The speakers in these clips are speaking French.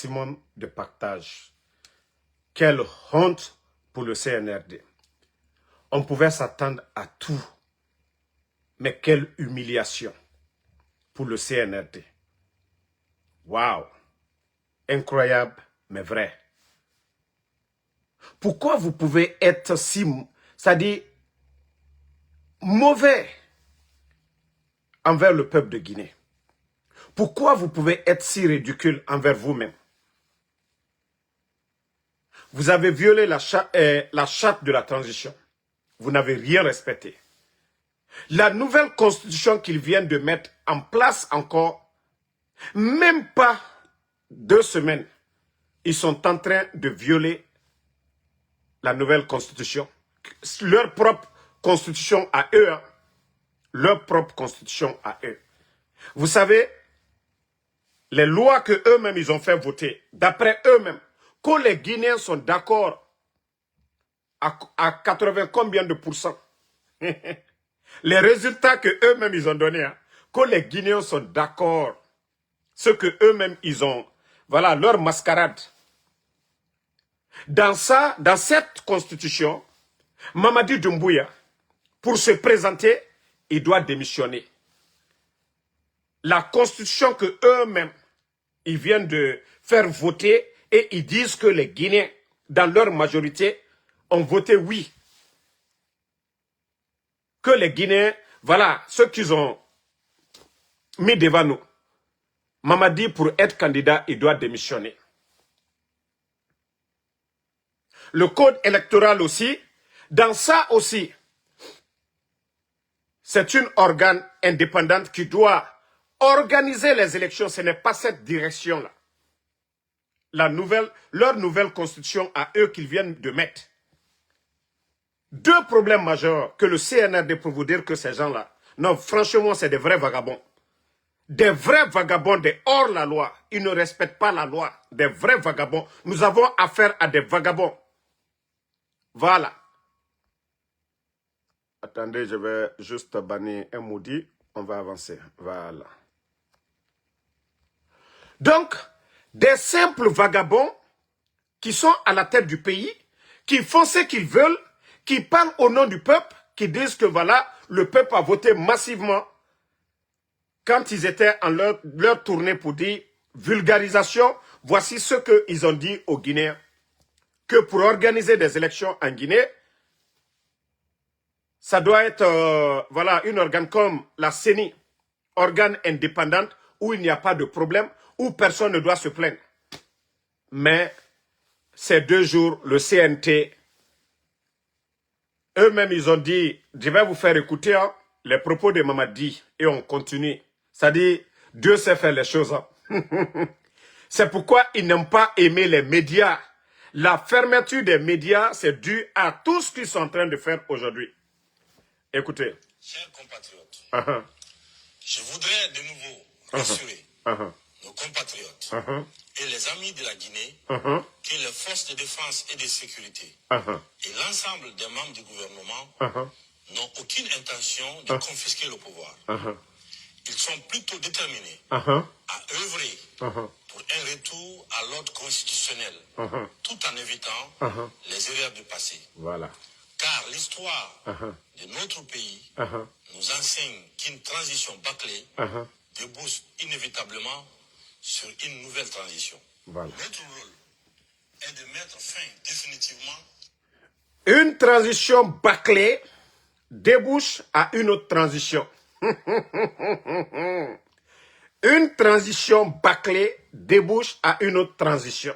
maximum de partage. Quelle honte pour le CNRD. On pouvait s'attendre à tout. Mais quelle humiliation pour le CNRD. Waouh! Incroyable, mais vrai. Pourquoi vous pouvez être si, c'est-à-dire mauvais envers le peuple de Guinée? Pourquoi vous pouvez être si ridicule envers vous-même? Vous avez violé la charte de la transition. Vous n'avez rien respecté. La nouvelle constitution qu'ils viennent de mettre en place encore, même pas 2 semaines, ils sont en train de violer la nouvelle constitution. Leur propre constitution à eux. Hein. Leur propre constitution à eux. Vous savez, les lois que eux-mêmes ils ont fait voter, d'après eux-mêmes, que les Guinéens sont d'accord à 80 combien de pourcents. Les résultats que eux-mêmes ils ont donnés, hein, que les Guinéens sont d'accord, ce que eux-mêmes ils ont, voilà leur mascarade. Dans cette constitution, Mamadi Doumbouya, pour se présenter, il doit démissionner. La constitution que eux-mêmes ils viennent de faire voter et ils disent que les Guinéens, dans leur majorité, ont voté oui. Que les Guinéens, voilà, ceux qu'ils ont mis devant nous. Mamadi, pour être candidat, il doit démissionner. Le code électoral aussi, dans ça aussi, c'est une organe indépendante qui doit organiser les élections. Ce n'est pas cette direction-là. Leur nouvelle constitution à eux qu'ils viennent de mettre. 2 problèmes majeurs que le CNRD pour vous dire que ces gens-là, non, franchement, c'est des vrais vagabonds. Des vrais vagabonds, des hors-la-loi. Ils ne respectent pas la loi. Des vrais vagabonds. Nous avons affaire à des vagabonds. Voilà. Attendez, je vais juste bannir un maudit. On va avancer. Voilà. Donc, des simples vagabonds qui sont à la tête du pays, qui font ce qu'ils veulent, qui parlent au nom du peuple, qui disent que voilà, le peuple a voté massivement quand ils étaient en leur tournée pour dire vulgarisation, voici ce qu'ils ont dit aux Guinéens. Que pour organiser des élections en Guinée, ça doit être voilà, une organe comme la CENI, organe indépendante où il n'y a pas de problème, où personne ne doit se plaindre. Mais ces 2 jours, le CNT, eux-mêmes, ils ont dit, je vais vous faire écouter hein, les propos de Mamadi et on continue. C'est-à-dire, Dieu sait faire les choses. Hein. C'est pourquoi ils n'aiment pas aimer les médias. La fermeture des médias, c'est dû à tout ce qu'ils sont en train de faire aujourd'hui. Écoutez. Chers compatriotes, je voudrais de nouveau rassurer nos compatriotes et les amis de la Guinée que les forces de défense et de sécurité et l'ensemble des membres du gouvernement n'ont aucune intention de confisquer le pouvoir. Ils sont plutôt déterminés à œuvrer pour un retour à l'ordre constitutionnel, tout en évitant les erreurs du passé. Voilà. Car l'histoire de notre pays nous enseigne qu'une transition bâclée débouche inévitablement sur une nouvelle transition. Voilà. Notre rôle est de mettre fin définitivement. Une transition bâclée débouche à une autre transition. Une transition bâclée débouche à une autre transition.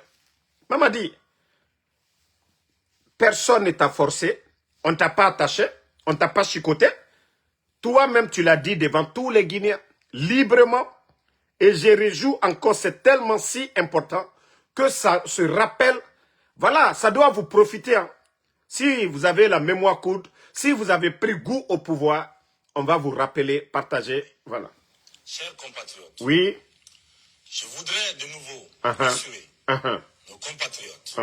Maman dit, personne ne t'a forcé, on ne t'a pas attaché, on ne t'a pas chicoté. Toi-même, tu l'as dit devant tous les Guinéens, librement. Et je réjouis encore, c'est tellement si important que ça se rappelle. Voilà, ça doit vous profiter. Hein. Si vous avez la mémoire courte, si vous avez pris goût au pouvoir, on va vous rappeler, partager. Voilà. Chers compatriotes, oui. Je voudrais de nouveau rassurer nos compatriotes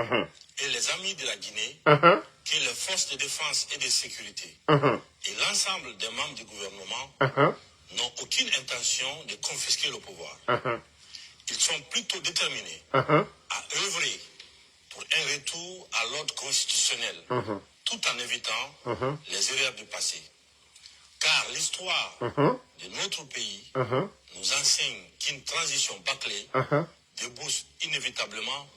et les amis de la Guinée que les forces de défense et de sécurité et l'ensemble des membres du gouvernement n'ont aucune intention de confisquer le pouvoir. ils sont plutôt déterminés à œuvrer pour un retour à l'ordre constitutionnel, tout en évitant les erreurs du passé. Car l'histoire de notre pays nous enseigne qu'une transition bâclée débouche inévitablement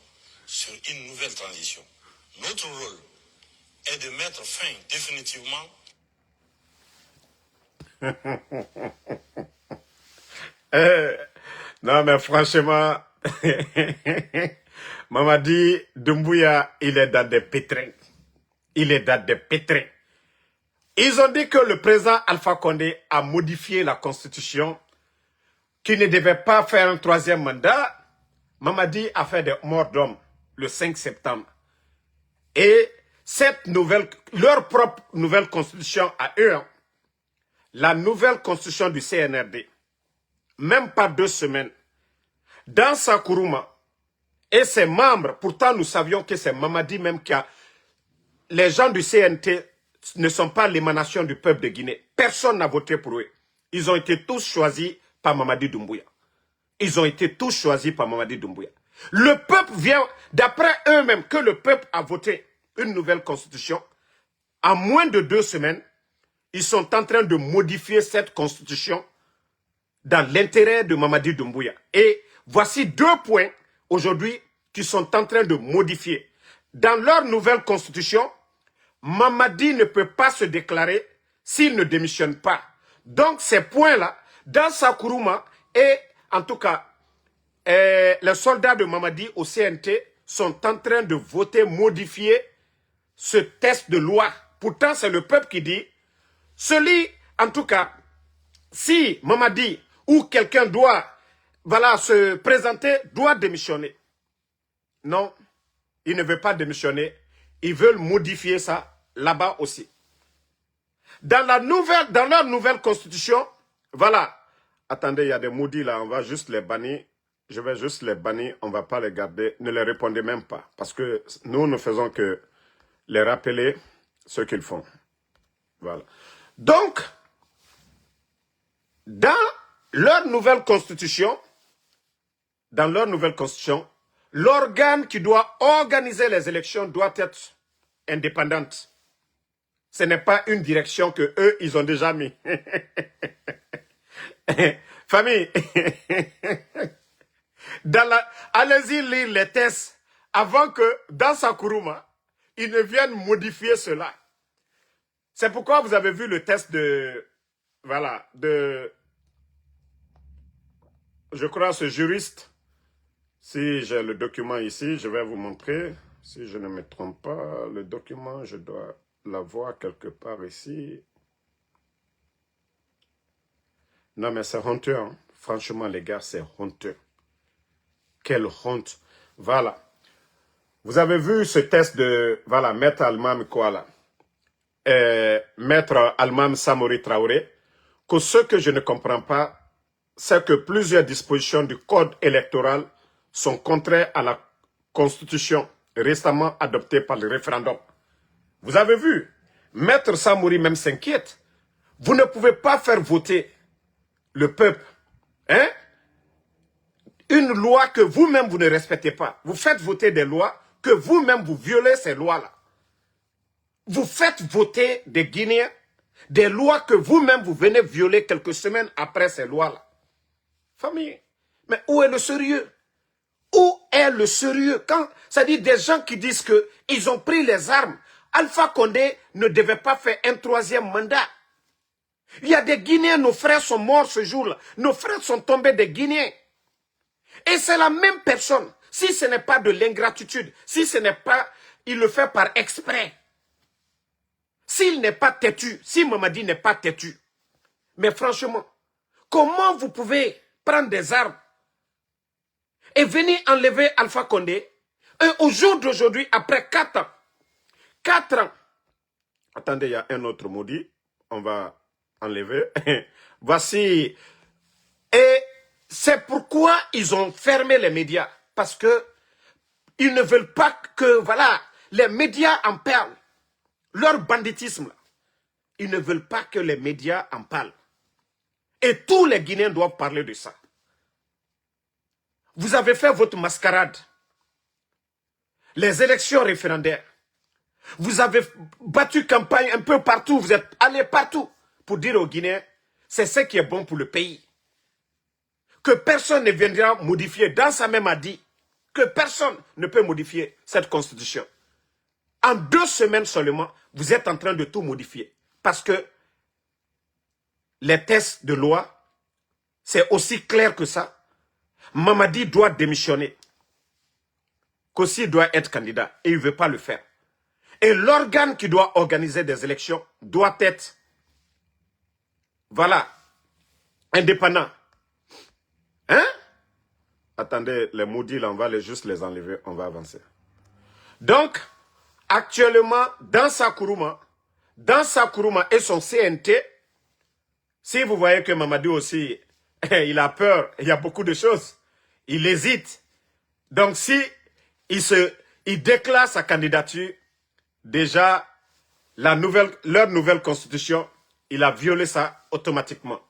sur une nouvelle transition. Notre rôle est de mettre fin définitivement. Non, mais franchement, Mamadi Doumbouya, il est dans des pétrins. Il est dans des pétrins. Ils ont dit que le président Alpha Condé a modifié la constitution, qu'il ne devait pas faire un troisième mandat. Mamadi a fait des morts d'hommes le 5 septembre. Et cette nouvelle, leur propre nouvelle constitution à eux, la nouvelle constitution du CNRD, même pas 2 semaines, dans Sakuruma et ses membres, pourtant nous savions que c'est Mamadi même qui a... Les gens du CNT ne sont pas l'émanation du peuple de Guinée. Personne n'a voté pour eux. Ils ont été tous choisis par Mamadi Doumbouya. Ils ont été tous choisis par Mamadi Doumbouya. Le peuple vient, d'après eux-mêmes, que le peuple a voté une nouvelle constitution. En moins de 2 semaines, ils sont en train de modifier cette constitution dans l'intérêt de Mamadi Doumbouya. Et voici 2 points aujourd'hui qu'ils sont en train de modifier. Dans leur nouvelle constitution, Mamadi ne peut pas se déclarer s'il ne démissionne pas. Donc ces points-là, dans Sakuruma et en tout cas, les soldats de Mamadi au CNT sont en train de voter, modifier ce texte de loi. Pourtant, c'est le peuple qui dit, en tout cas, si Mamadi ou quelqu'un doit, se présenter, doit démissionner. Non, il ne veut pas démissionner. Ils veulent modifier ça là-bas aussi. Dans leur nouvelle constitution, attendez, il y a des maudits là, on va juste les bannir. Je vais juste les bannir, on ne va pas les garder. Ne les répondez même pas. Parce que nous ne faisons que les rappeler ce qu'ils font. Voilà. Donc, dans leur nouvelle constitution, l'organe qui doit organiser les élections doit être indépendante. Ce n'est pas une direction que eux, ils ont déjà mis. Famille, allez-y lire les tests avant que, dans Sakuruma, ils ne viennent modifier cela. C'est pourquoi vous avez vu le test je crois, ce juriste. Si j'ai le document ici, je vais vous montrer. Si je ne me trompe pas, le document, je dois l'avoir quelque part ici. Non, mais c'est honteux, hein. Franchement, les gars, c'est honteux. Quelle honte. Voilà. Vous avez vu ce test de, Maître Almam Kouala. Maître Almam Samori Traoré. Que ce que je ne comprends pas, c'est que plusieurs dispositions du code électoral sont contraires à la constitution récemment adoptée par le référendum. Vous avez vu, Maître Samori même s'inquiète. Vous ne pouvez pas faire voter le peuple. Hein? Une loi que vous-même vous ne respectez pas. Vous faites voter des lois que vous-même vous violez ces lois-là. Vous faites voter des Guinéens des lois que vous-même vous venez violer quelques semaines après ces lois-là. Famille, mais où est le sérieux? Où est le sérieux? Quand ça dit des gens qui disent qu'ils ont pris les armes, Alpha Condé ne devait pas faire un 3e mandat. Il y a des Guinéens, nos frères sont morts ce jour-là. Nos frères sont tombés des Guinéens. Et c'est la même personne. Si ce n'est pas de l'ingratitude, si ce n'est pas, il le fait par exprès. S'il n'est pas têtu, si Mamadi n'est pas têtu. Mais franchement, comment vous pouvez prendre des armes et venir enlever Alpha Condé et au jour d'aujourd'hui, après 4 ans, 4 ans, attendez, il y a un autre maudit, on va enlever, voici, et c'est pourquoi ils ont fermé les médias, parce que ils ne veulent pas que, les médias en parlent, leur banditisme, ils ne veulent pas que les médias en parlent, et tous les Guinéens doivent parler de ça. Vous avez fait votre mascarade. Les élections référendaires. Vous avez battu campagne un peu partout. Vous êtes allé partout pour dire aux Guinéens, c'est ce qui est bon pour le pays. Que personne ne viendra modifier. Dans sa même a dit que personne ne peut modifier cette constitution. En 2 semaines seulement, vous êtes en train de tout modifier. Parce que les tests de loi, c'est aussi clair que ça. Mamadi doit démissionner. Kossi doit être candidat et il ne veut pas le faire. Et l'organe qui doit organiser des élections doit être, voilà, indépendant. Hein? Attendez, les maudits, là, on va juste les enlever, on va avancer. Donc, actuellement, dans Sakuruma et son CNT, si vous voyez que Mamadi aussi, il a peur, il y a beaucoup de choses, il hésite. Donc, si il déclare sa candidature, déjà, leur nouvelle constitution, il a violé ça automatiquement.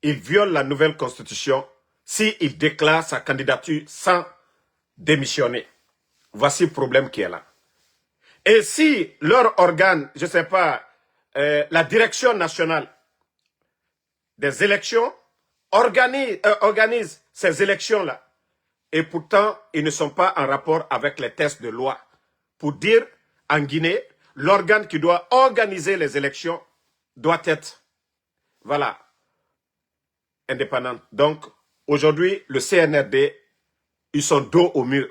Il viole la nouvelle constitution s'il déclare sa candidature sans démissionner. Voici le problème qui est là. Et si leur organe, je ne sais pas, la direction nationale des élections organise ces élections-là, et pourtant, ils ne sont pas en rapport avec les tests de loi. Pour dire, en Guinée, l'organe qui doit organiser les élections doit être, voilà, indépendant. Donc, aujourd'hui, le CNRD, ils sont dos au mur.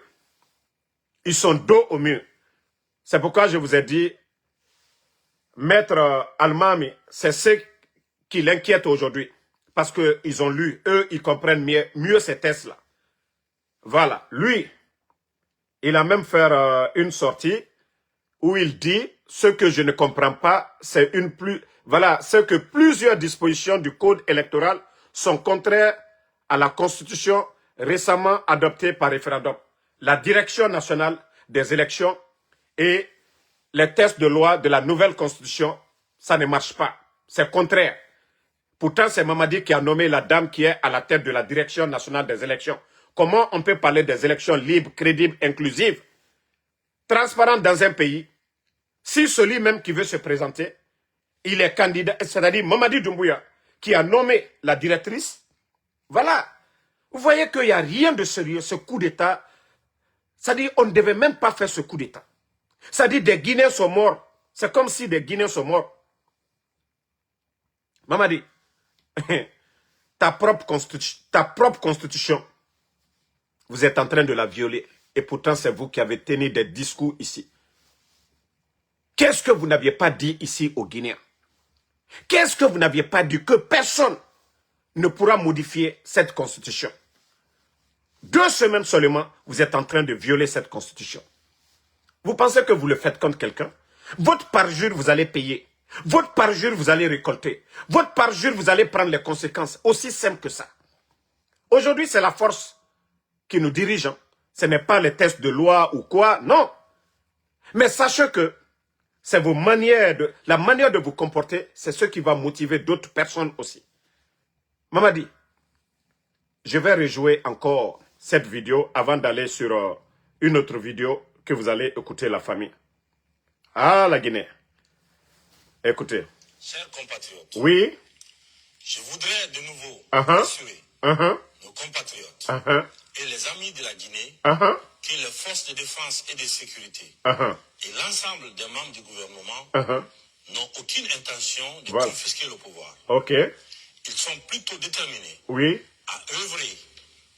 Ils sont dos au mur. C'est pourquoi je vous ai dit, Maître Almami, c'est ce qui l'inquiète aujourd'hui. Parce qu'ils ont lu, eux, ils comprennent mieux ces tests-là. Voilà, lui, il a même fait une sortie où il dit, ce que je ne comprends pas, c'est c'est que plusieurs dispositions du code électoral sont contraires à la constitution récemment adoptée par référendum. La direction nationale des élections et les tests de loi de la nouvelle constitution, ça ne marche pas. C'est contraire. Pourtant, c'est Mamadi qui a nommé la dame qui est à la tête de la direction nationale des élections. Comment on peut parler des élections libres, crédibles, inclusives, transparentes dans un pays, si celui même qui veut se présenter, il est candidat, c'est-à-dire Mamadi Doumbouya, qui a nommé la directrice, voilà. Vous voyez qu'il n'y a rien de sérieux, ce coup d'État. C'est-à-dire qu'on ne devait même pas faire ce coup d'État. C'est-à-dire des Guinéens sont morts. C'est comme si des Guinéens sont morts. Mamadi, ta propre constitution, vous êtes en train de la violer. Et pourtant, c'est vous qui avez tenu des discours ici. Qu'est-ce que vous n'aviez pas dit ici aux Guinéens? Qu'est-ce que vous n'aviez pas dit? Que personne ne pourra modifier cette constitution. 2 semaines seulement, vous êtes en train de violer cette constitution. Vous pensez que vous le faites contre quelqu'un? Votre parjure, vous allez payer. Votre parjure, vous allez récolter. Votre parjure, vous allez prendre les conséquences. Aussi simple que ça. Aujourd'hui, c'est la force qui nous dirige. Ce n'est pas les tests de loi ou quoi, non. Mais sachez que c'est la manière de vous comporter, c'est ce qui va motiver d'autres personnes aussi. Mamadi, je vais rejouer encore cette vidéo avant d'aller sur une autre vidéo que vous allez écouter la famille. Ah, la Guinée. Écoutez. Chers compatriotes. Oui. Je voudrais de nouveau rassurer nos compatriotes et les amis de la Guinée que les forces de défense et de sécurité et l'ensemble des membres du gouvernement n'ont aucune intention de confisquer le pouvoir. Ok. Ils sont plutôt déterminés à œuvrer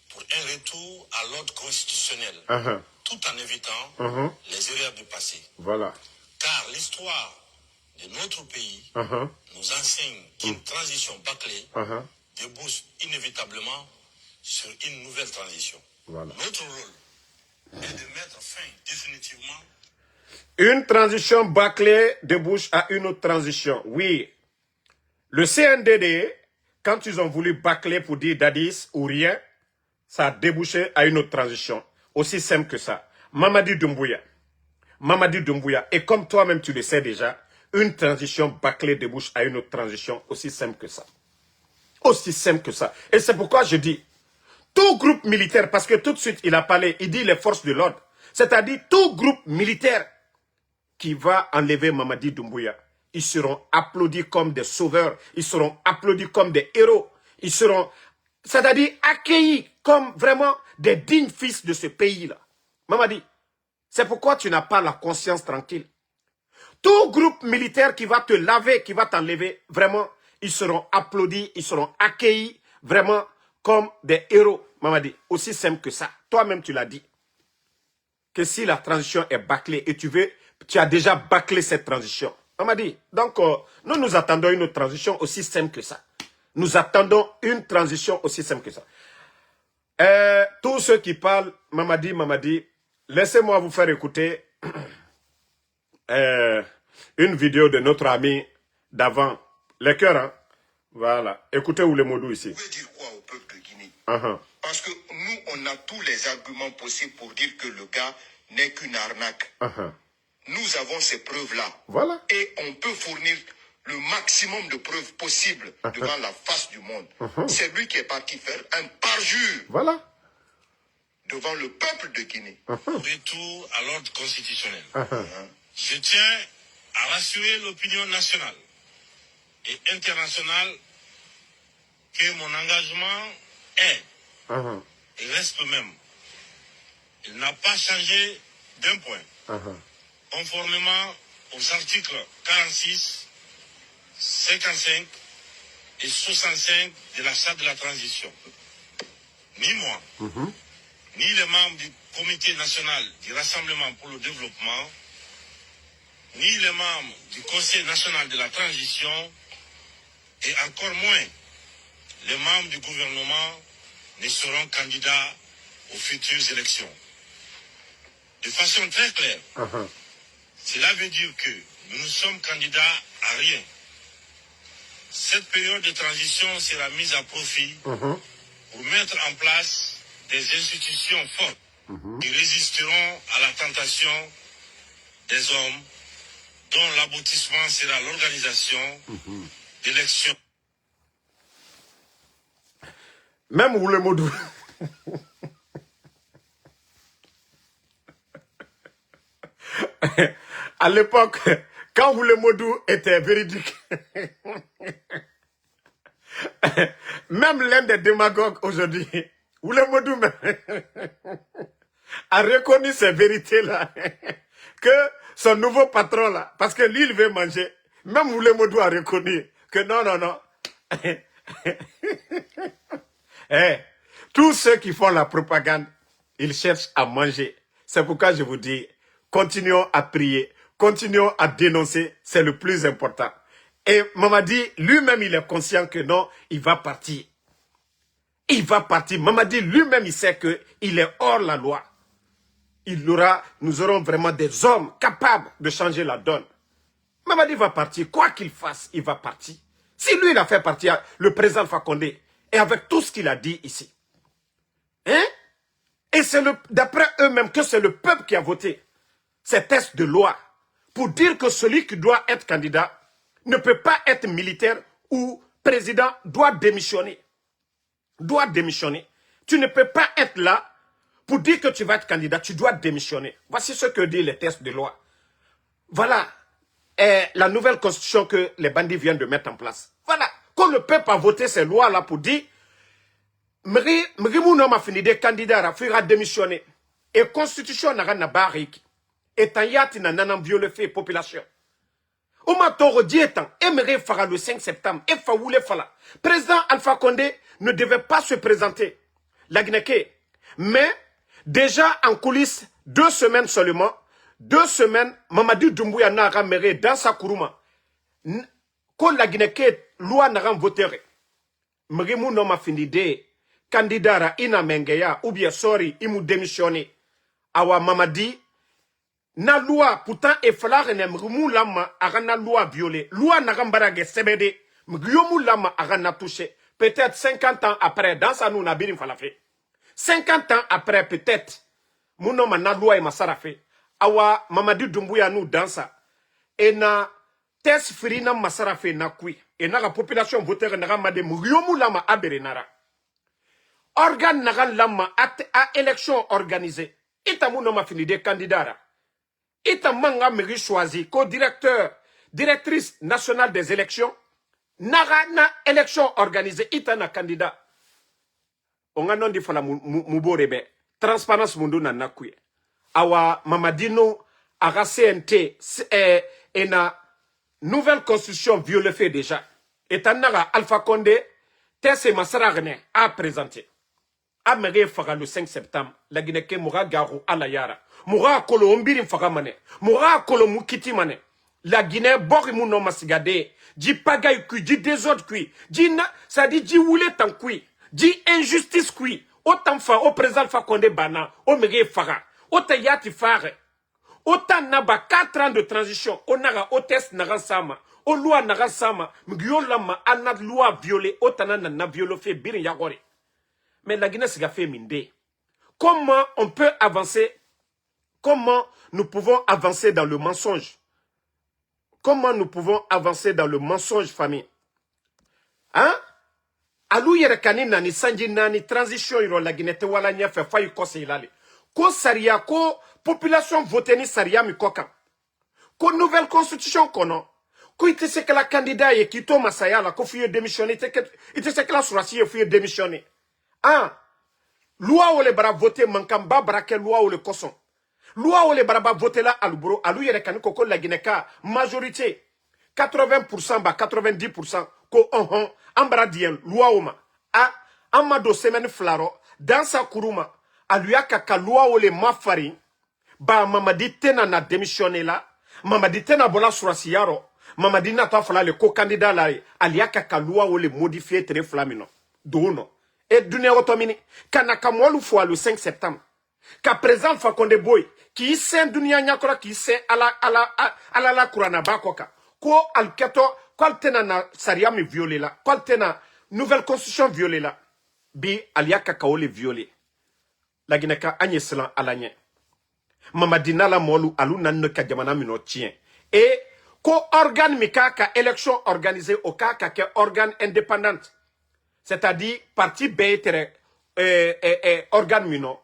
pour un retour à l'ordre constitutionnel, tout en évitant les erreurs du passé. Voilà. Car l'histoire de notre pays nous enseigne qu'une transition bâclée débouche inévitablement sur une nouvelle transition. Voilà. Notre rôle est de mettre fin définitivement. Une transition bâclée débouche à une autre transition. Oui. Le CNDD, quand ils ont voulu bâcler pour dire Dadis ou rien, ça a débouché à une autre transition. Aussi simple que ça. Mamadi Doumbouya. Et comme toi-même tu le sais déjà, une transition bâclée débouche à une autre transition. Aussi simple que ça. Aussi simple que ça. Et c'est pourquoi je dis, tout groupe militaire, parce que tout de suite il a parlé, il dit les forces de l'ordre, c'est-à-dire tout groupe militaire qui va enlever Mamadi Doumbouya, ils seront applaudis comme des sauveurs, ils seront applaudis comme des héros, ils seront, c'est-à-dire accueillis comme vraiment des dignes fils de ce pays-là. Mamadi, c'est pourquoi tu n'as pas la conscience tranquille. Tout groupe militaire qui va te laver, qui va t'enlever, vraiment, ils seront applaudis, ils seront accueillis, vraiment, comme des héros. Mamadi, aussi simple que ça. Toi-même, tu l'as dit. Que si la transition est bâclée et tu as déjà bâclé cette transition. Mamadi, donc, nous attendons une transition aussi simple que ça. Nous attendons une transition aussi simple que ça. Tous ceux qui parlent, Mamadi, laissez-moi vous faire écouter une vidéo de notre ami d'avant. Les cœurs, hein? Voilà. Écoutez Oulemodou ici. Vous pouvez dire quoi au peuple de Guinée? Parce que nous, on a tous les arguments possibles pour dire que le gars n'est qu'une arnaque. Nous avons ces preuves-là. Voilà. Et on peut fournir le maximum de preuves possibles devant la face du monde. C'est lui qui est parti faire un parjure. Voilà. Devant le peuple de Guinée. Retour à l'ordre constitutionnel. Je tiens à rassurer l'opinion nationale et internationale que mon engagement est et reste le même. Il n'a pas changé d'un point. Conformément aux articles 46, 55 et 65 de la Charte de la transition. Ni moi, ni les membres du Comité national du Rassemblement pour le développement, ni les membres du Conseil national de la transition, et encore moins les membres du gouvernement ne seront candidats aux futures élections. De façon très claire, cela veut dire que nous ne sommes candidats à rien. Cette période de transition sera mise à profit pour mettre en place des institutions fortes qui résisteront à la tentation des hommes dont l'aboutissement sera l'organisation d'élections. Même Oulemodou. À l'époque, quand Oulemodou était véridique, même l'un des démagogues aujourd'hui, Oulemodou a reconnu ces vérités-là, que son nouveau patron là, parce que lui il veut manger, même Oulemodou a reconnu que non. Tous ceux qui font la propagande, ils cherchent à manger. C'est pourquoi je vous dis, continuons à prier, continuons à dénoncer, c'est le plus important. Et Mamadi, lui-même, il est conscient que non, il va partir. Il va partir. Mamadi, lui-même, il sait qu'il est hors la loi. Nous aurons vraiment des hommes capables de changer la donne. Mamadi va partir. Quoi qu'il fasse, il va partir. Si lui, il a fait partir le président Alpha Condé, et avec tout ce qu'il a dit ici. Hein? Et c'est d'après eux-mêmes que c'est le peuple qui a voté ces textes de loi pour dire que celui qui doit être candidat ne peut pas être militaire ou président, doit démissionner. Doit démissionner. Tu ne peux pas être là pour dire que tu vas être candidat, tu dois démissionner. Voici ce que disent les textes de loi. Voilà la nouvelle constitution que les bandits viennent de mettre en place. Voilà. Quand le peuple a voté ces lois-là pour dire Mrimou a fini des candidats à démissionner. Et constitution n'a pas et Tanyati n'a pas violé fait population. Oumatoro dit étant, Emery fera le 5 septembre, et Faoulé Fala. Président Alpha Condé ne devait pas se présenter. La Guinée. Mais, déjà en coulisses, 2 semaines seulement, 2 semaines, Mamadou Doumbouya n'a raméré dans sa kourouma. Quand la Guinée, loi n'a voté. Mrimou n'a fini de candidat ina mengeya, ou bien sorry, il m'a démissionné. Awa Mamadi, na loi, pourtant, et falloir ne mrimou lama arana loi violée. Loi n'a rambarage sebede, mriomou lama arana touché. Peut-être 50 ans après, dans sa nous n'a bien falafé. 50 ans après, peut-être, mon nom na loi et ma sarafé. Awa Mamadi Doumbouya nous dans ça. Et na test free na masarafe na kui. Et na la population voter na ramade mriomou lama aberenara. organe nagal lama a élection organisée. Itamu no ma fini des candidats. Itamanga mairie choisi co-directeur, directrice nationale des élections. Naga na élection organisée. Itana candidat. On a non di fala muborebe. Transparence mundu na nakouye. Awa mamadino aga CNT et na nouvelle constitution viole fait déjà. Et naga Alpha Condé Tesse Masaragne a présenté. A méré faga le 5 septembre. La Guinée moura garou à la yara. Moura kolo ombirin faga mane. Moura kolo mukiti mane. La Guinée bori mouno masigade. Di pagay kui, di désordre kui. Di na, ça dit di oule tan kui. Di injustice kui. Autant fa, au président Alpha Condé bana. Au méré faga. Autant yati fare. Autant naba 4 ans de transition. On naga hôtesse naga sama. O loi naga sama. Mgyo lama anad loi violée. Autant na violé fait birin yagore. Mais la Guinée s'est fait minde. Comment on peut avancer? Comment nous pouvons avancer dans le mensonge? Comment nous pouvons avancer dans le mensonge, famille? Hein? Alou yerekani nani sanji nani transition iro la Guinée te wala nya fe fayu kose ilale. Ko saria ko population vote ni saria mi koka. Ko nouvelle constitution kono. Ko ite se que la candidat ye kito masaya la ko fuye démissionner ite se que la surasi ye fuye démissionner. Ah, loi ou les bras votés mankamba braquet loi ou le cosson. Loi ou les bras votés là alubro alu yere kani koko la Guinée majorité 80% ba 90% ko ambra dien loi ou ma a amado semaine flaro dans sa kuruma aluya kaka loi ou les mafari ba mamadi tena na démissionné là mamadi tena bola surasiaro mamadi na ta fala le co candidat là aluya kaka loi ou les modifier très flamino dono. Et dunia otomini kanaka mwolu fois le 5 septembre ka président Fakonde Boy qui sent dunia nyakora qui sent ala la kurana bakoka ko alketo kwal tena na saria mi violé la kwal tena nouvelle constitution violé la bi aliaka kaole violé la gineka agneslan alanye mamadina la molu alu nan ka jamana mino tien et ko organe mikaka élection organisée au kaka ke organe indépendante. C'est-à-dire, parti bétere organe mino.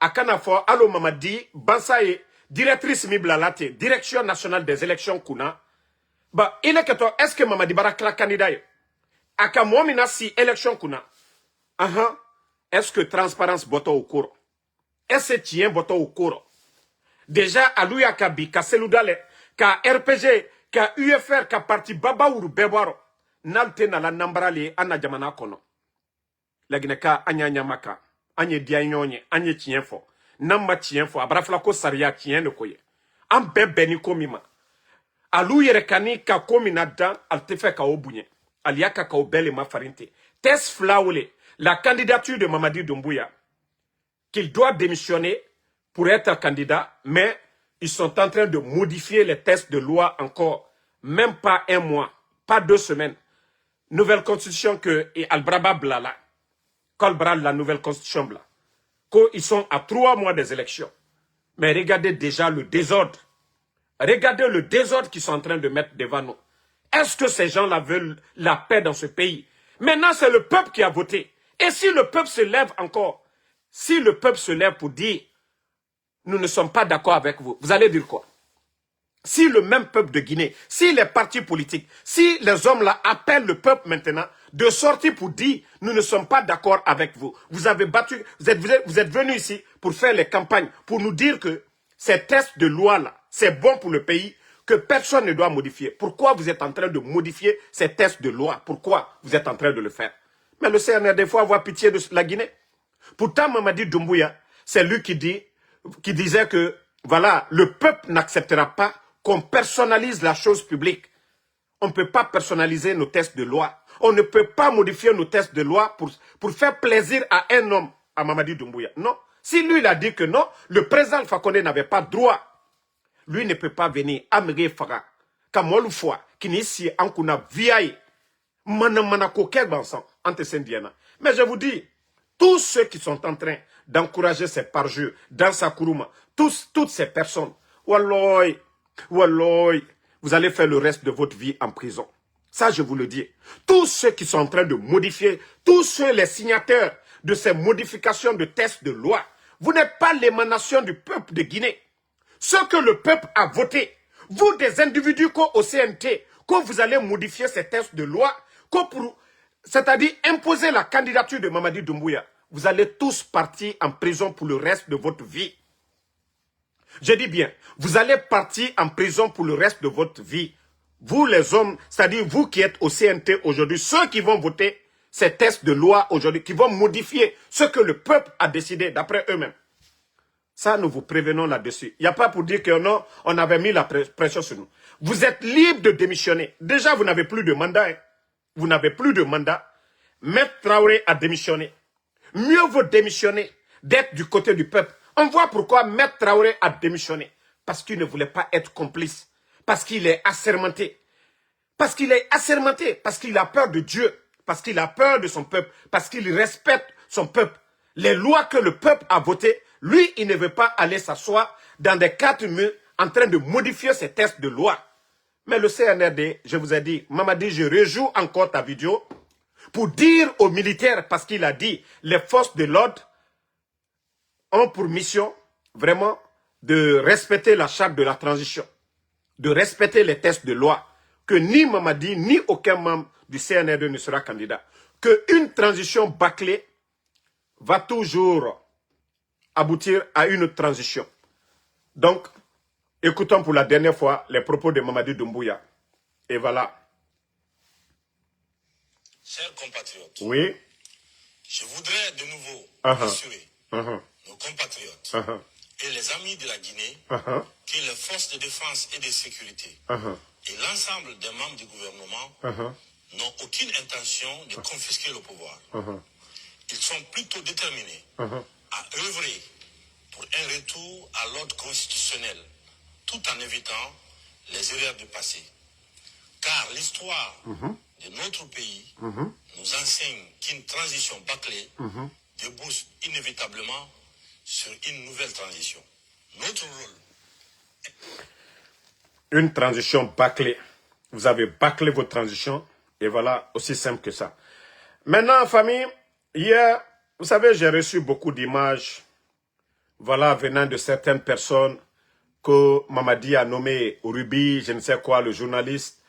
Akana fo, allo mamadi, bansaye, directrice miblalate, direction nationale des élections kuna. Bah, il est que toi, est-ce que mamadi barakla candidat? Aka mwamina si élection kuna. Est-ce que transparence boto au cours? Est-ce que tien boto au cours? Déjà, alouya kabi, ka seludale, ka RPG, ka UFR, ka parti baba uru bebwaro. Nalte na la nambrali ana jamana kono. La Guinée-ka anya nyamaka. Anye dia nyonye. Anye tien fo. Namba tien fo. Abrafla ko saria tien no koye. Am beni komima. Alou yerekani ka komina dan. Al te fe ka obunye. Aliaka ka obele ma farinte. Tess Flaoule. La candidature de Mamadi Doumbouya. Qu'il doit démissionner pour être candidat. Mais ils sont en train de modifier les tests de loi encore. Même pas un mois. Pas 2 semaines. Nouvelle constitution que Albraba Blala, Colbra la nouvelle constitution Bla, ils sont à 3 mois des élections. Mais regardez déjà le désordre. Regardez le désordre qu'ils sont en train de mettre devant nous. Est-ce que ces gens-là veulent la paix dans ce pays? Maintenant, c'est le peuple qui a voté. Et si le peuple se lève encore, si le peuple se lève pour dire, nous ne sommes pas d'accord avec vous, vous allez dire quoi? Si le même peuple de Guinée, si les partis politiques, si les hommes là appellent le peuple maintenant de sortir pour dire nous ne sommes pas d'accord avec vous. Vous avez battu, vous êtes venus ici pour faire les campagnes, pour nous dire que ces tests de loi là, c'est bon pour le pays, que personne ne doit modifier. Pourquoi vous êtes en train de modifier ces tests de loi? Pourquoi vous êtes en train de le faire? Mais le CNR des fois avoir pitié de la Guinée. Pourtant Mamadi Doumbouya, c'est lui qui disait que voilà, le peuple n'acceptera pas qu'on personnalise la chose publique. On ne peut pas personnaliser nos tests de loi. On ne peut pas modifier nos tests de loi pour faire plaisir à un homme, à Mamadi Doumbouya. Non. Si lui, il a dit que non, le président Alpha Condé n'avait pas droit. Lui ne peut pas venir à Méré Fara. Kamolou fois, qui n'est ici, en kuna viaille. Mana koke bansan, ante sendiana. Mais je vous dis, tous ceux qui sont en train d'encourager ces parjeux dans sa kuruma, toutes ces personnes, walloy, vous allez faire le reste de votre vie en prison. Ça, je vous le dis. Tous ceux qui sont en train de modifier, tous ceux, les signataires de ces modifications de textes de loi. Vous n'êtes pas l'émanation du peuple de Guinée. Ce que le peuple a voté, vous des individus au CNT, que vous allez modifier ces textes de loi, c'est-à-dire imposer la candidature de Mamadi Doumbouya, vous allez tous partir en prison pour le reste de votre vie. Je dis bien, vous allez partir en prison pour le reste de votre vie. Vous les hommes, c'est-à-dire vous qui êtes au CNT aujourd'hui, ceux qui vont voter ces textes de loi aujourd'hui, qui vont modifier ce que le peuple a décidé d'après eux-mêmes. Ça, nous vous prévenons là-dessus. Il n'y a pas pour dire que non, on avait mis la pression sur nous. Vous êtes libre de démissionner. Déjà, vous n'avez plus de mandat. Hein. Vous n'avez plus de mandat. Maître Traoré a démissionné. Mieux vaut démissionner, d'être du côté du peuple. On voit pourquoi Maître Traoré a démissionné. Parce qu'il ne voulait pas être complice. Parce qu'il est assermenté. Parce qu'il est assermenté. Parce qu'il a peur de Dieu. Parce qu'il a peur de son peuple. Parce qu'il respecte son peuple. Les lois que le peuple a votées, lui, il ne veut pas aller s'asseoir dans des quatre murs en train de modifier ces textes de loi. Mais le CNRD, je vous ai dit, Mamadi, je rejoue encore ta vidéo pour dire aux militaires, parce qu'il a dit, les forces de l'ordre ont pour mission vraiment de respecter la charte de la transition, de respecter les textes de loi, que ni Mamadi, ni aucun membre du CNRD ne sera candidat. Qu'une transition bâclée va toujours aboutir à une transition. Donc, écoutons pour la dernière fois les propos de Mamadi Doumbouya. Et voilà. Chers compatriotes, Oui. Je voudrais de nouveau rassurer nos compatriotes et les amis de la Guinée que les forces de défense et de sécurité et l'ensemble des membres du gouvernement n'ont aucune intention de confisquer le pouvoir. Ils sont plutôt déterminés à œuvrer pour un retour à l'ordre constitutionnel, tout en évitant les erreurs du passé. Car l'histoire de notre pays nous enseigne qu'une transition bâclée débouche inévitablement sur une nouvelle transition. Notre rôle... Une transition bâclée. Vous avez bâclé votre transition et voilà, aussi simple que ça. Maintenant, famille, hier, vous savez, j'ai reçu beaucoup d'images, voilà, venant de certaines personnes que Mamadi a nommé Ruby, je ne sais quoi, le journaliste.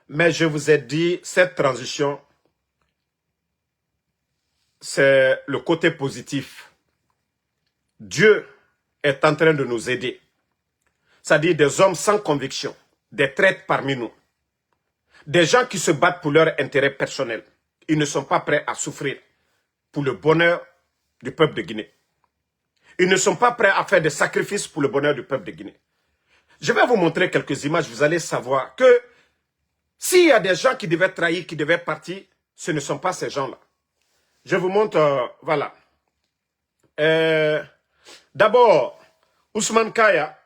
Mais je vous ai dit, cette transition, c'est le côté positif. Dieu est en train de nous aider. C'est-à-dire des hommes sans conviction, des traîtres parmi nous. Des gens qui se battent pour leur intérêt personnel. Ils ne sont pas prêts à souffrir pour le bonheur du peuple de Guinée. Ils ne sont pas prêts à faire des sacrifices pour le bonheur du peuple de Guinée. Je vais vous montrer quelques images, vous allez savoir que s'il y a des gens qui devaient trahir, qui devaient partir, ce ne sont pas ces gens-là. Je vous montre, voilà. D'abord, Ousmane Kaya,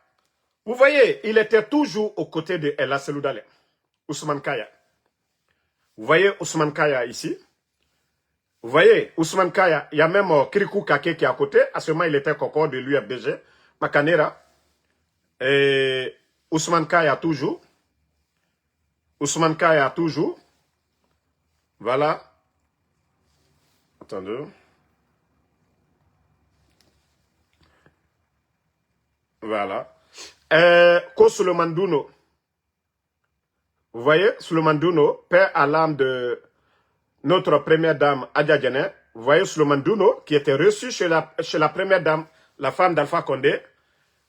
vous voyez, il était toujours aux côtés de Ella Seloudalé. Ousmane Kaya. Vous voyez Ousmane Kaya ici. Vous voyez Ousmane Kaya, il y a même Kirikou Kake qui est à côté. À ce moment, il était encore de l'UFDG, Makanera. Et Ousmane Kaya toujours. Ousmane Kaya toujours. Voilà. Attendez. Voilà. Ko Souleymane Douno. Vous voyez, Souleymane Douno, père à l'âme de notre première dame, Adja Djené. Vous voyez Souleymane Douno, qui était reçu chez la première dame, la femme d'Alpha Condé.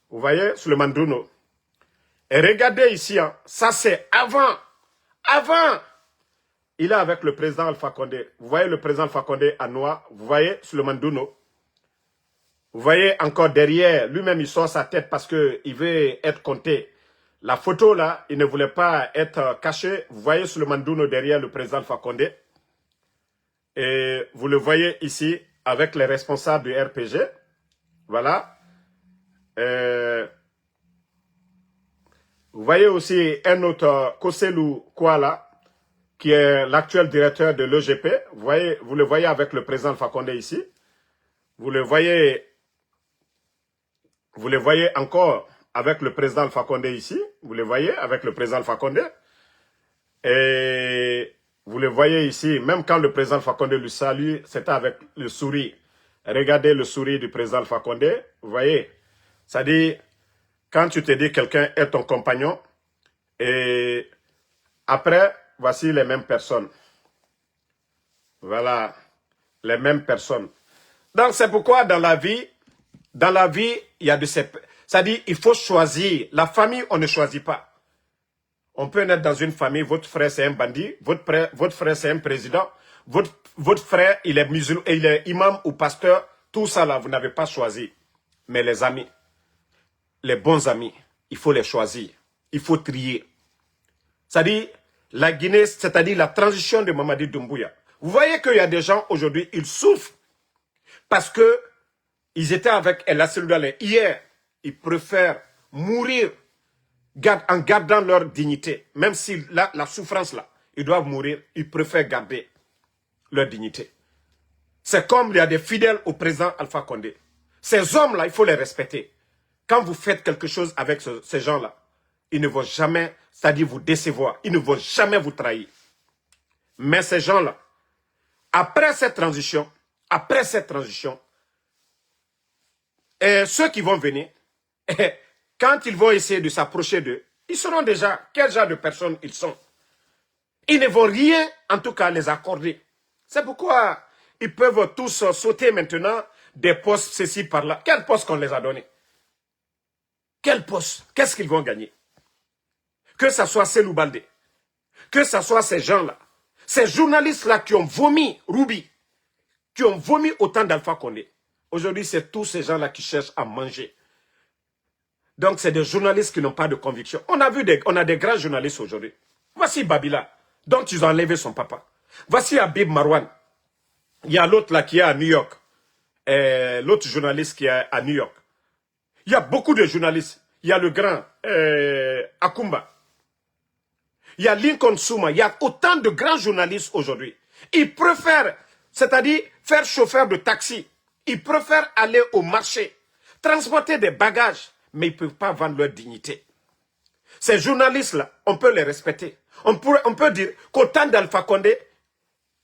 Vous voyez Souleymane Douno. Et regardez ici, hein, ça c'est avant. Avant, il est avec le président Alpha Condé. Vous voyez le président Alpha Condé à noir. Vous voyez Souleymane Douno. Vous voyez encore derrière, lui-même il sort sa tête parce qu'il veut être compté. La photo là, il ne voulait pas être caché. Vous voyez Souleymane Douno derrière le président Alpha Condé. Et vous le voyez ici avec les responsables du RPG. Voilà. Vous voyez aussi un autre, Koselou Kouala, qui est l'actuel directeur de l'EGP. Vous le voyez avec le président Alpha Condé ici. Vous le voyez encore avec le président Alpha Condé ici. Vous le voyez avec le président Alpha Condé. Et vous le voyez ici, même quand le président Alpha Condé lui salue, c'était avec le sourire. Regardez le sourire du président Alpha Condé. Vous voyez, ça dit, quand tu te dis quelqu'un est ton compagnon, et après, voici les mêmes personnes. Voilà, les mêmes personnes. Donc c'est pourquoi dans la vie, il y a de ces... Ça dit, il faut choisir. La famille, on ne choisit pas. On peut naître dans une famille, votre frère c'est un bandit, votre frère c'est un président, votre frère il est musulman, il est imam ou pasteur, tout ça là, vous n'avez pas choisi. Mais les amis, les bons amis, il faut les choisir. Il faut trier. C'est-à-dire, la Guinée, c'est-à-dire la transition de Mamadi Doumbouya. Vous voyez qu'il y a des gens aujourd'hui, ils souffrent parce que ils étaient avec El Assel Doulé. Hier, ils préfèrent mourir en gardant leur dignité. Même si la souffrance là, ils doivent mourir, ils préfèrent garder leur dignité. C'est comme il y a des fidèles au président Alpha Condé. Ces hommes-là, il faut les respecter. Quand vous faites quelque chose avec ces gens-là, ils ne vont jamais, c'est-à-dire vous décevoir. Ils ne vont jamais vous trahir. Mais ces gens-là, après cette transition, et ceux qui vont venir, quand ils vont essayer de s'approcher d'eux, ils sauront déjà quel genre de personnes ils sont. Ils ne vont rien, en tout cas, les accorder. C'est pourquoi ils peuvent tous sauter maintenant des postes, ceci par-là. Quel poste qu'on les a donné? Quel poste? Qu'est-ce qu'ils vont gagner? Que ce soit Selou Baldé, que ce soit ces gens-là, ces journalistes-là qui ont vomi Roubi, qui ont vomi autant d'Alpha Condé. Aujourd'hui, c'est tous ces gens-là qui cherchent à manger. Donc, c'est des journalistes qui n'ont pas de conviction. On a des grands journalistes aujourd'hui. Voici Babila, dont ils ont enlevé son papa. Voici Habib Marwan. Il y a l'autre là qui est à New York. L'autre journaliste qui est à New York. Il y a beaucoup de journalistes. Il y a le grand Akumba. Il y a Lincoln Souma. Il y a autant de grands journalistes aujourd'hui. Ils préfèrent, c'est-à-dire faire chauffeur de taxi. Ils préfèrent aller au marché, transporter des bagages, mais ils ne peuvent pas vendre leur dignité. Ces journalistes-là, on peut les respecter. On peut dire qu'au temps d'Alpha Condé,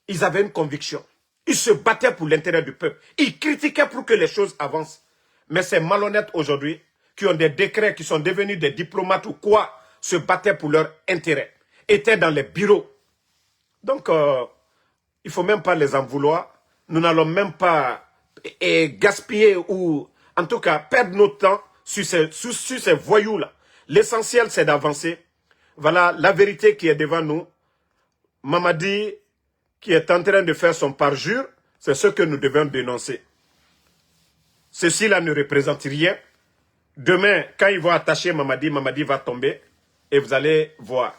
ils avaient une conviction. Ils se battaient pour l'intérêt du peuple. Ils critiquaient pour que les choses avancent. Mais ces malhonnêtes aujourd'hui, qui ont des décrets, qui sont devenus des diplomates ou quoi, se battaient pour leur intérêt, étaient dans les bureaux. Donc, il ne faut même pas les en vouloir. Nous n'allons même pas gaspiller ou, en tout cas, perdre notre temps sur ces voyous-là. L'essentiel, c'est d'avancer. Voilà la vérité qui est devant nous. Mamadi, qui est en train de faire son parjure, c'est ce que nous devons dénoncer. Ceci-là ne représente rien. Demain, quand ils vont attacher Mamadi, Mamadi va tomber et vous allez voir.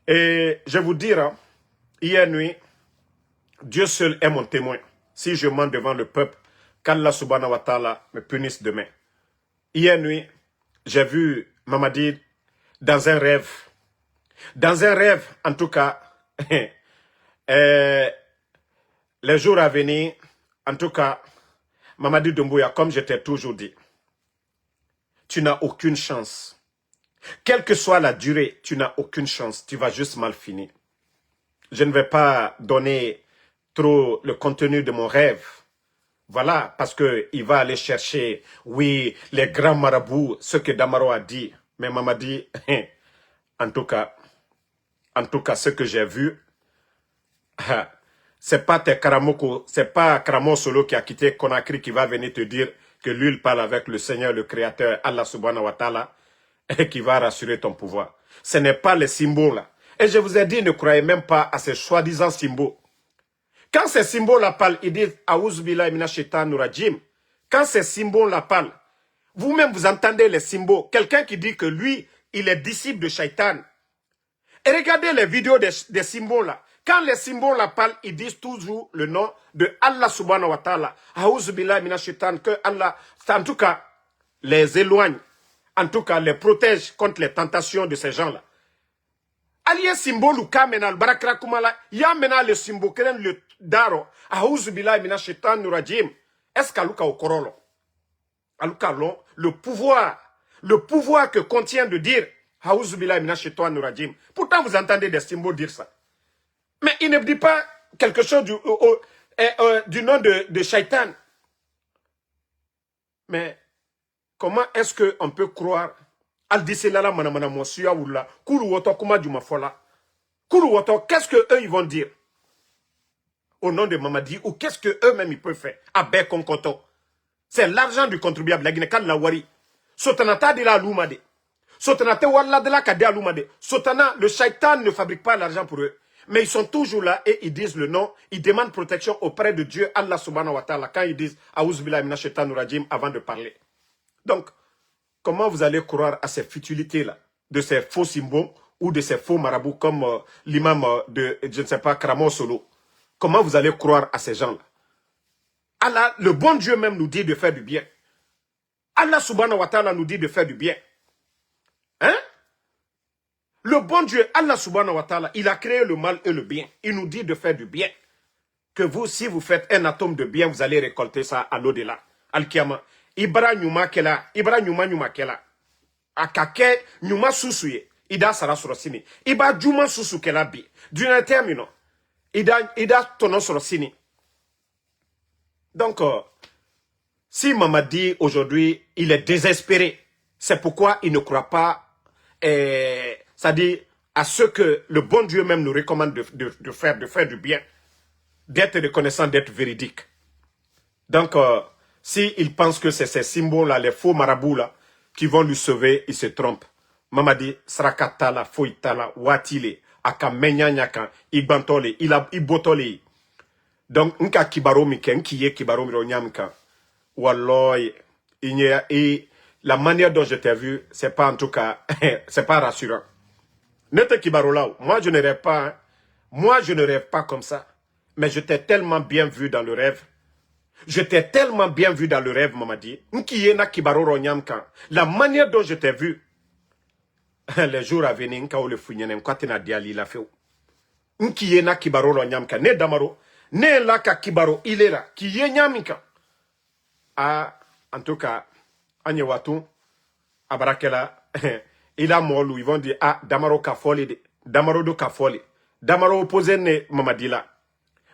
Et je vais vous dire, hein, hier nuit, Dieu seul est mon témoin. Si je mens devant le peuple, qu'Allah subhanahu wa ta'ala me punisse demain. Hier nuit, j'ai vu Mamadi dans un rêve. Dans un rêve, en tout cas, les jours à venir, en tout cas, Mamadi Doumbouya, comme je t'ai toujours dit, tu n'as aucune chance. Quelle que soit la durée, tu n'as aucune chance. Tu vas juste mal finir. Je ne vais pas donner trop le contenu de mon rêve. Voilà, parce qu'il va aller chercher, oui, les grands marabouts, ce que Damaro a dit. Mais Mamadi, en tout cas, ce que j'ai vu, c'est pas tes Karamoko, c'est pas Karamo Solo qui a quitté Conakry qui va venir te dire que lui, il parle avec le Seigneur, le Créateur, Allah subhanahu wa ta'ala, et qui va rassurer ton pouvoir. Ce n'est pas les symboles là. Et je vous ai dit, ne croyez même pas à ces soi-disant symboles. Quand ces symboles-là parlent, ils disent « Aouz billahi minash shaitanir rajim ». Quand ces symboles-là parlent, vous-même vous entendez les symboles. Quelqu'un qui dit que lui, il est disciple de Shaitan. Et regardez les vidéos des symboles-là. Quand les symboles-là parlent, ils disent toujours le nom de Allah subhanahu wa ta'ala. Aouz billahi minash shaitan, que Allah, en tout cas, les éloigne. En tout cas, les protège contre les tentations de ces gens-là. Allié symbole ou kamena barakra kumala ya mena le symbole kelen le daro aouzu billahi minash shaitanir rajim. Est-ce qu'aluka okorolo aluka long le pouvoir que contient de dire aouzu billahi minash shaitanir rajim. Pourtant vous entendez des symboles dire ça. Mais il ne dit pas quelque chose du nom de Shaitan. Mais comment est-ce qu'on peut croire Al-Disselala Manamana Mosuya Oula, Koulou Woto Kuma Djumafola, Koulou Woto, qu'est-ce qu'eux ils vont dire au nom de Mamadi, ou qu'est-ce qu'eux-mêmes ils peuvent faire? Abe Konkoto. C'est l'argent du contribuable. La Guinée, la Wari. Sotanata de la Loumade. Sotanata Walla de la Kade Loumade. Sotana, le shaitan ne fabrique pas l'argent pour eux. Mais ils sont toujours là et ils disent le nom. Ils demandent protection auprès de Dieu, Allah subhanahu wa ta'ala, quand ils disent Aouzbillah mina shaitanur rajim avant de parler. Donc, comment vous allez croire à ces futilités-là, de ces faux symboles ou de ces faux marabouts comme l'imam de, je ne sais pas, Kramo Solo? Comment vous allez croire à ces gens-là? Allah, le bon Dieu même nous dit de faire du bien. Allah subhanahu wa ta'ala nous dit de faire du bien. Hein? Le bon Dieu, Allah subhanahu wa ta'ala, il a créé le mal et le bien. Il nous dit de faire du bien. Que vous, si vous faites un atome de bien, vous allez récolter ça à l'au-delà. Al-Kiyama. Ibra nyuma kela, Ibra nyuma kela. Akake nyuma susuye. Ida sara sorosini. Iba juma susu kela bi. D'une termino. Ida tono sorosini. Donc, si Mamadi aujourd'hui, il est désespéré, c'est pourquoi il ne croit pas, c'est-à-dire à ce que le bon Dieu même nous recommande de faire du bien, d'être reconnaissant, d'être véridique. Donc, s'il pense que c'est ces symboles-là, les faux marabouts-là, qui vont lui sauver, il se trompe. Mamadi, Srakatala, Foitala, Watile, Aka Menyanyaka, Ibantole, Ibotole. Donc, nka kibaro mike, nkiye kibaro miro nyamka. Walloy, et la manière dont je t'ai vu, c'est pas en tout cas, c'est pas rassurant. Nete kibaro là, moi je ne rêve pas, hein. Moi je ne rêve pas comme ça. Mais je t'ai tellement bien vu dans le rêve. Je t'ai tellement bien vu dans le rêve, Mamadi. Nkiye na kibaro ro nyamka. La manière dont je t'ai vu, les jours à venir, nka ou le funyene, nka tena diali la feu. Nkiye na kibaro ro nyamka, ne damaro. Ne la ka kibaro, il est là, qui est nyamika. Ah, en tout cas, Anyewatu, Abarakela, il a molou, ils vont dire, ah, Damaro Kafoli, Damaro do Kafoli. Damaro opposé ne Mamadila.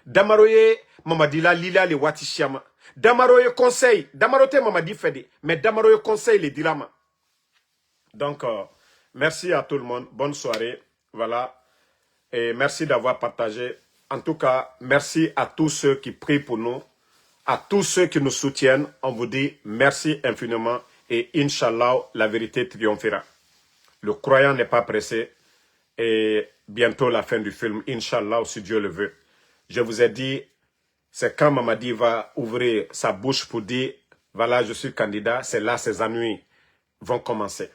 Damaro ye Mamadila lila le watishama. Damaro ye conseil, Damaro te Mamadi fede, mais Damaro ye conseil le dilama. Donc, merci à tout le monde, bonne soirée, voilà, et merci d'avoir partagé. En tout cas, merci à tous ceux qui prient pour nous, à tous ceux qui nous soutiennent. On vous dit merci infiniment et Inch'Allah, la vérité triomphera. Le croyant n'est pas pressé et bientôt la fin du film, Inch'Allah, si Dieu le veut. Je vous ai dit, c'est quand Mamadi va ouvrir sa bouche pour dire, voilà, je suis candidat, c'est là ses ennuis vont commencer.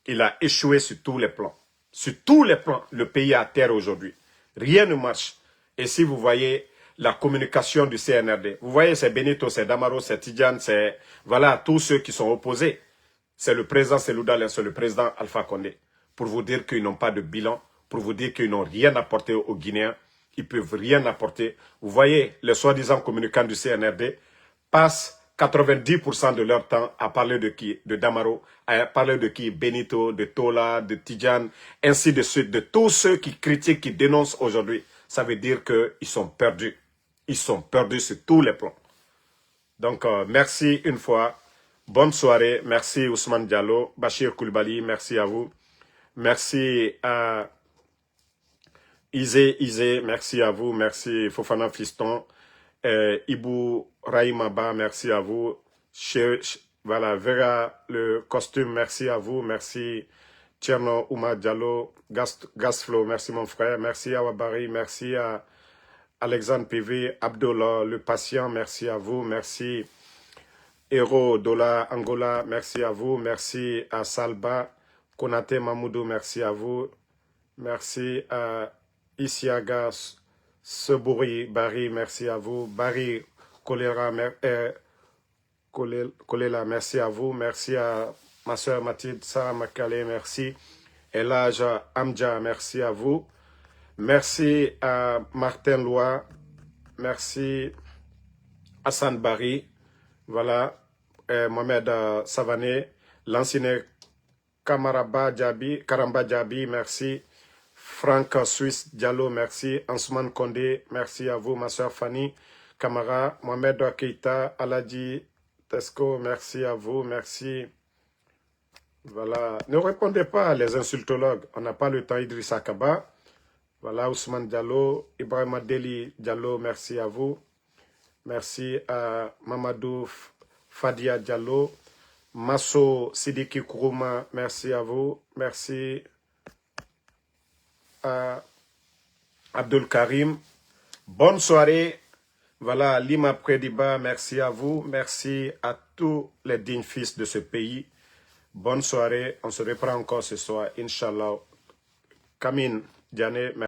Il a échoué sur tous les plans. Sur tous les plans, le pays est à terre aujourd'hui. Rien ne marche. Et si vous voyez la communication du CNRD, vous voyez, c'est Benito, c'est Damaro, c'est Tidjane, c'est, voilà, tous ceux qui sont opposés. C'est le président Seloudal, c'est le président Alpha Condé. Pour vous dire qu'ils n'ont pas de bilan, pour vous dire qu'ils n'ont rien apporté aux Guinéens, ils peuvent rien apporter. Vous voyez, les soi-disant communicants du CNRD passent 90% de leur temps à parler de qui? De Damaro, à parler de qui? Benito, de Tola, de Tidjane, ainsi de suite, de tous ceux qui critiquent, qui dénoncent aujourd'hui. Ça veut dire qu'ils sont perdus. Ils sont perdus sur tous les plans. Donc, merci une fois. Bonne soirée. Merci Ousmane Diallo, Bachir Koulibaly, merci à vous. Merci à Izé, merci à vous. Merci Fofana Fiston. Ibou Raïmaba, merci à vous. Voilà, Vera, le costume, merci à vous. Merci Tcherno Ouma Diallo, Gasflo, merci mon frère. Merci à Wabari, merci à Alexandre PV, Abdullah, le patient, merci à vous. Merci Hero Dola Angola, merci à vous. Merci à Salba, Konate Mamoudou, merci à vous. Merci à Isiaga Sebouri, Barry, merci à vous. Barry Kolela, merci à vous. Merci à ma soeur Mathilde Sarah Makale, merci. Elaja Amja, merci à vous. Merci à Martin Loa, merci Hassan Barry, voilà, Mohamed Savané, l'ancien Karamba Djabi, merci. Franck Suisse Diallo, merci. Ansouman Kondé, merci à vous, ma soeur Fanny Kamara, Mohamed Keita, Aladji Tesco, merci à vous, merci. Voilà, ne répondez pas les insultologues, on n'a pas le temps. Idrissa Kaba, voilà, Ousmane Diallo, Ibrahima Deli Diallo, merci à vous. Merci à Mamadou Fadia Diallo, Masso Sidiki Kourouma, merci à vous. Merci à Abdul Karim. Bonne soirée. Voilà, Lima Prediba, merci à vous. Merci à tous les dignes fils de ce pays. Bonne soirée. On se reprend encore ce soir, Inch'Allah. Kamine Diané, merci.